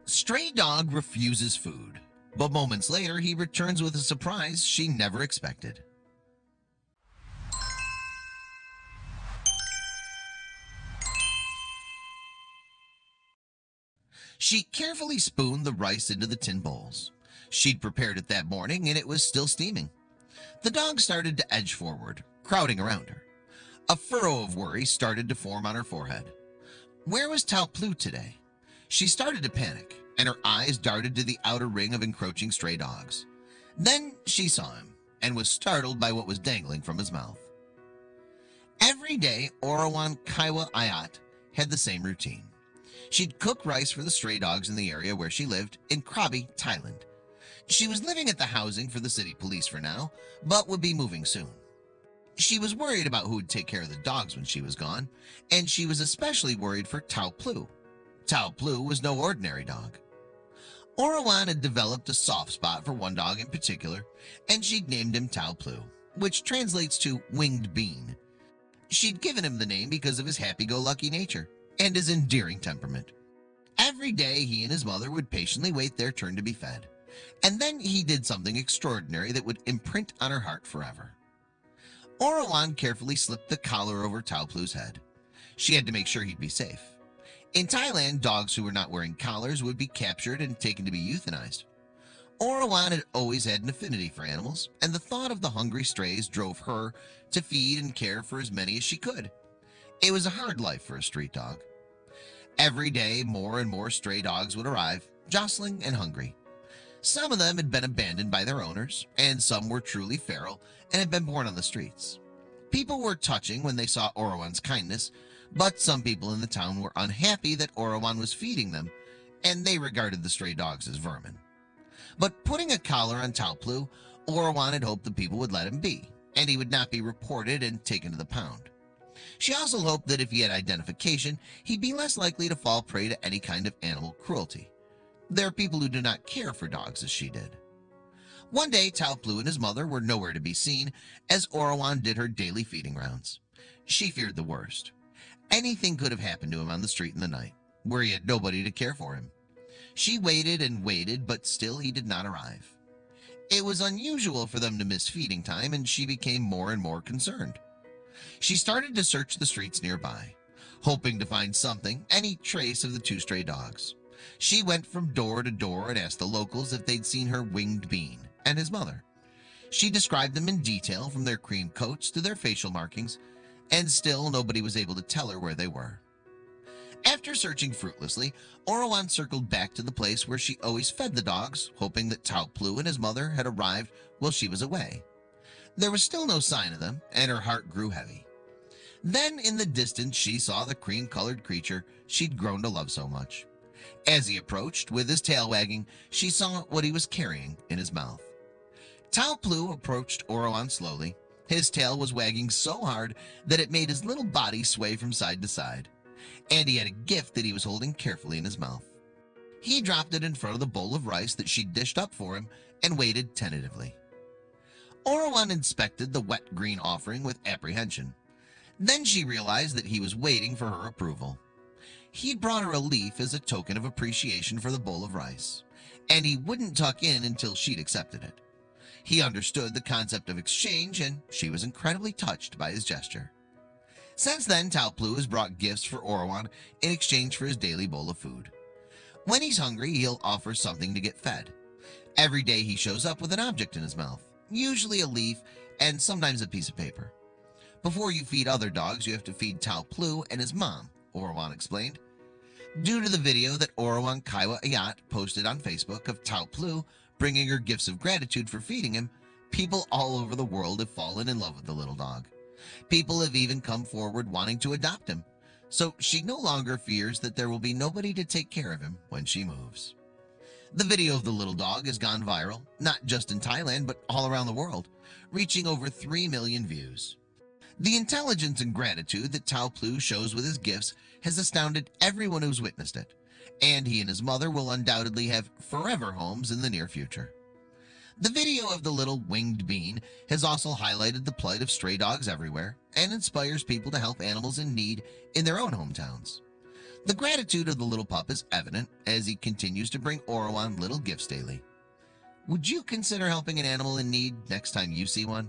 Stray dog refuses food, but moments later he returns with a surprise she never expected. She carefully spooned the rice into the tin bowls. She'd prepared it that morning and it was still steaming. The dog started to edge forward, crowding around her. A furrow of worry started to form on her forehead. Where was Tua Plu today? She started to panic, and her eyes darted to the outer ring of encroaching stray dogs. Then she saw him, and was startled by what was dangling from his mouth. Every day, Orawan Kaewla-iat had the same routine. She'd cook rice for the stray dogs in the area where she lived, in Krabi, Thailand. She was living at the housing for the city police for now, but would be moving soon. She was worried about who would take care of the dogs when she was gone, and she was especially worried for Tua Plu. Tua Plu was no ordinary dog. Orawan had developed a soft spot for one dog in particular, and she'd named him Tua Plu, which translates to winged bean. She'd given him the name because of his happy-go-lucky nature and his endearing temperament. Every day he and his mother would patiently wait their turn to be fed, and then he did something extraordinary that would imprint on her heart forever. Orawan carefully slipped the collar over Tua Plu's head. She had to make sure he'd be safe. In Thailand, dogs who were not wearing collars would be captured and taken to be euthanized. Orawan had always had an affinity for animals, and the thought of the hungry strays drove her to feed and care for as many as she could. It was a hard life for a street dog. Every day, more and more stray dogs would arrive, jostling and hungry. Some of them had been abandoned by their owners, and some were truly feral and had been born on the streets. People were touching when they saw Orawan's kindness, but some people in the town were unhappy that Orawan was feeding them, and they regarded the stray dogs as vermin. But putting a collar on Tua Plu, Orawan had hoped the people would let him be, and he would not be reported and taken to the pound. She also hoped that if he had identification, he'd be less likely to fall prey to any kind of animal cruelty. There are people who do not care for dogs as she did. One day, Tua Plu and his mother were nowhere to be seen as Orawan did her daily feeding rounds. She feared the worst. Anything could have happened to him on the street in the night, where he had nobody to care for him. She waited and waited, but still he did not arrive. It was unusual for them to miss feeding time, and she became more and more concerned. She started to search the streets nearby, hoping to find something, any trace of the two stray dogs. She went from door to door and asked the locals if they'd seen her winged bean and his mother. She described them in detail, from their cream coats to their facial markings, and still nobody was able to tell her where they were. After searching fruitlessly, Orawan circled back to the place where she always fed the dogs, hoping that Tua Plu and his mother had arrived while she was away. There was still no sign of them, and her heart grew heavy. Then in the distance she saw the cream-colored creature she'd grown to love so much. As he approached, with his tail wagging, she saw what he was carrying in his mouth. Tua Plu approached Orawan slowly. His tail was wagging so hard that it made his little body sway from side to side, and he had a gift that he was holding carefully in his mouth. He dropped it in front of the bowl of rice that she'd dished up for him and waited tentatively. Orawan inspected the wet green offering with apprehension. Then she realized that he was waiting for her approval. He'd brought her a leaf as a token of appreciation for the bowl of rice, and he wouldn't tuck in until she'd accepted it. He understood the concept of exchange, and she was incredibly touched by his gesture. Since then, Tua Plu has brought gifts for Orawan in exchange for his daily bowl of food. When he's hungry, he'll offer something to get fed. Every day he shows up with an object in his mouth, usually a leaf and sometimes a piece of paper. Before you feed other dogs, you have to feed Tua Plu and his mom, Orawan explained. Due to the video that Orawan Kaewla-iat posted on Facebook of Tua Plu bringing her gifts of gratitude for feeding him, people all over the world have fallen in love with the little dog. People have even come forward wanting to adopt him, so she no longer fears that there will be nobody to take care of him when she moves. The video of the little dog has gone viral, not just in Thailand but all around the world, reaching over 3 million views. The intelligence and gratitude that Tua Plu shows with his gifts has astounded everyone who's witnessed it, and he and his mother will undoubtedly have forever homes in the near future. The video of the little winged bean has also highlighted the plight of stray dogs everywhere and inspires people to help animals in need in their own hometowns. The gratitude of the little pup is evident as he continues to bring Orawan little gifts daily. Would you consider helping an animal in need next time you see one?